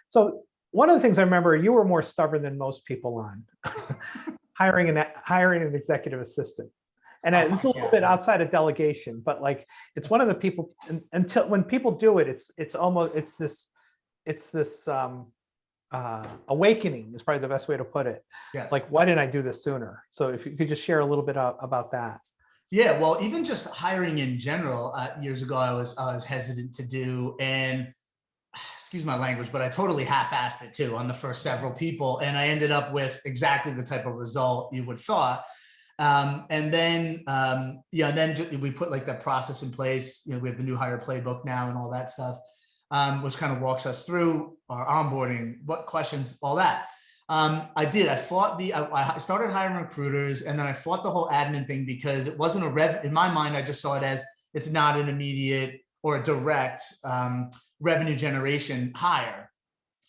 So one of the things I remember, you were more stubborn than most people on hiring an executive assistant. And it's a little bit outside of delegation, but like, it's one of the people, until when people do it, it's this awakening is probably the best way to put it. Yes. Like, why didn't I do this sooner? So if you could just share a little bit about that. Yeah, well, even just hiring in general, years ago, I was hesitant to do, and excuse my language, but I totally half-assed it too on the first several people, and I ended up with exactly the type of result you would thought. And then, then we put like that process in place. You know, we have the new hire playbook now and all that stuff, which kind of walks us through our onboarding, what questions, all that. I started hiring recruiters, and then I fought the whole admin thing because it wasn't in my mind, I just saw it as it's not an immediate or a direct revenue generation hire.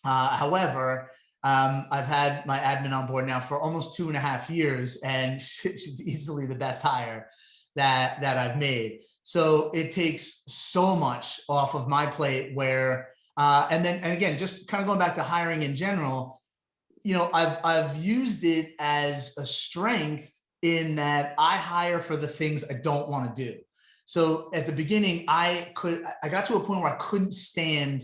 However, I've had my admin on board now for almost 2.5 years, and she's easily the best hire that I've made. So it takes so much off of my plate where, and again, just kind of going back to hiring in general, you know, I've used it as a strength in that I hire for the things I don't want to do. So at the beginning, I got to a point where I couldn't stand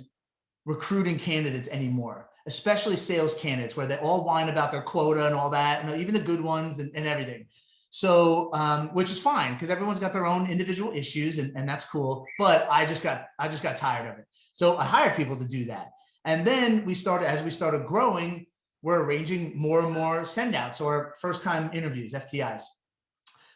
recruiting candidates anymore, especially sales candidates, where they all whine about their quota and all that, and even the good ones and everything. So, which is fine because everyone's got their own individual issues, and that's cool. But I just got tired of it. So I hired people to do that, and then as we started growing, we're arranging more and more sendouts or first-time interviews, FTIs.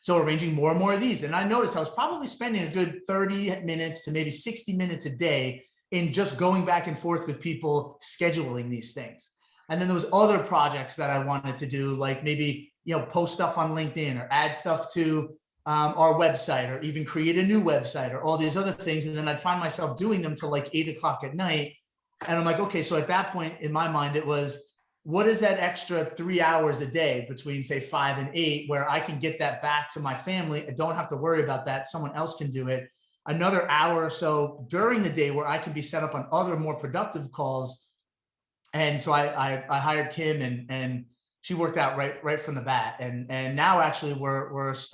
So arranging more and more of these, and I noticed I was probably spending a good 30 minutes to maybe 60 minutes a day in just going back and forth with people, scheduling these things. And then there was other projects that I wanted to do, like maybe, you know, post stuff on LinkedIn or add stuff to our website, or even create a new website, or all these other things. And then I'd find myself doing them till like 8 o'clock at night. And I'm like, okay, so at that point in my mind, it was, what is that extra 3 hours a day between say 5 and 8, where I can get that back to my family? I don't have to worry about that. Someone else can do it. Another hour or so during the day where I can be set up on other more productive calls. And so I hired Kim, and she worked out right from the bat. And now actually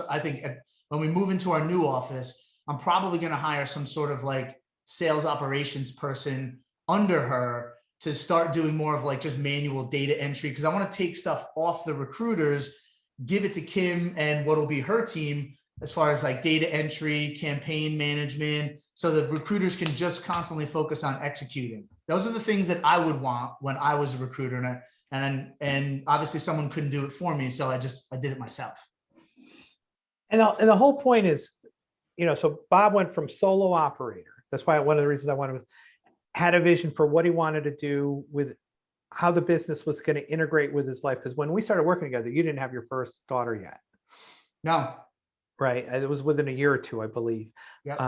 I think when we move into our new office, I'm probably going to hire some sort of like sales operations person under her to start doing more of like just manual data entry, because I want to take stuff off the recruiters, give it to Kim and what'll be her team as far as like data entry, campaign management, so the recruiters can just constantly focus on executing. Those are the things that I would want when I was a recruiter, and obviously someone couldn't do it for me, so I did it myself. And the whole point is, you know, so Bob went from solo operator. That's why one of the reasons had a vision for what he wanted to do with how the business was going to integrate with his life. Because when we started working together, you didn't have your first daughter yet. No. Right. It was within a year or two, I believe. Yep.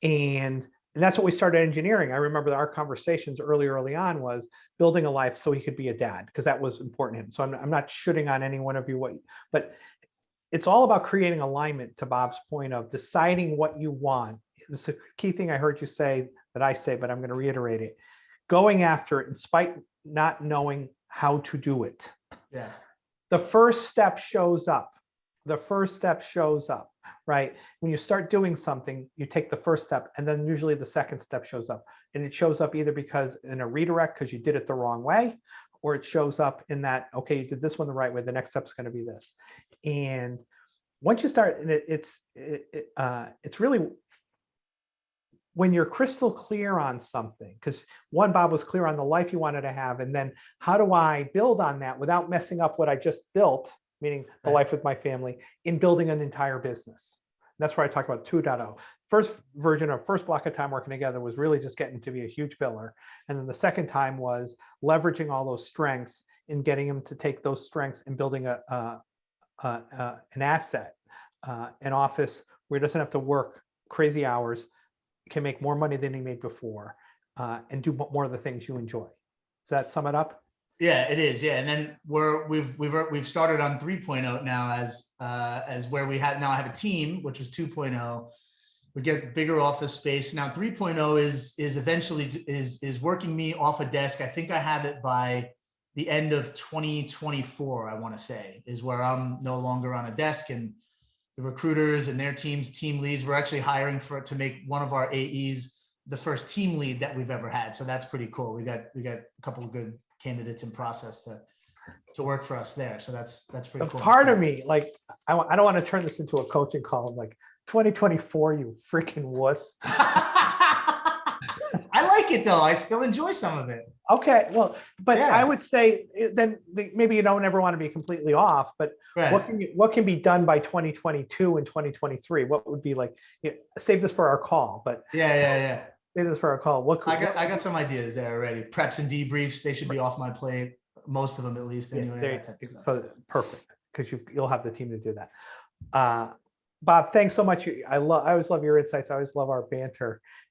And that's what we started engineering. I remember that our conversations early on was building a life so he could be a dad, because that was important to him. So I'm not shooting on any one of you, but it's all about creating alignment, to Bob's point of deciding what you want. This is a key thing I heard you say that I say, but I'm going to reiterate it. Going after it in spite not knowing how to do it. Yeah. The first step shows up. Right? When you start doing something, you take the first step, and then usually the second step shows up. And it shows up either because in a redirect, because you did it the wrong way, or it shows up in that, okay, you did this one the right way, the next step is going to be this. And once you start, and it's really when you're crystal clear on something, because Bob was clear on the life you wanted to have, and then how do I build on that without messing up what I just built, meaning the life with my family, in building an entire business. And that's where I talk about 2.0. First version of first block of time working together was really just getting to be a huge biller. And then the second time was leveraging all those strengths and getting him to take those strengths and building an asset, an office where he doesn't have to work crazy hours, can make more money than he made before, and do more of the things you enjoy. Does that sum it up? Yeah, it is. Yeah, and then we've started on 3.0 now as where we have now I have a team, which was 2.0, We get bigger office space. Now 3.0 is eventually is working me off a desk. I think I have it by the end of 2024, I want to say, is where I'm no longer on a desk, and the recruiters and their teams, team leads, we're actually hiring to make one of our AEs the first team lead that we've ever had. So that's pretty cool. We got a couple of good candidates in process to work for us there. So that's pretty The cool. part of me, like, I don't want to turn this into a coaching call. I'm like, 2024, you freaking wuss. I like it though. I still enjoy some of it. Okay, well, but Yeah. I would say then maybe you don't ever want to be completely off, but Right. what can be done by 2022 and 2023? What would be like, save this for our call, but Yeah. save this for our call. I got some ideas there already. Preps and debriefs, they should be off my plate. Most of them at least anyway. That type of stuff. So perfect, because you'll have the team to do that. Bob, thanks so much. I always love your insights. I always love our banter.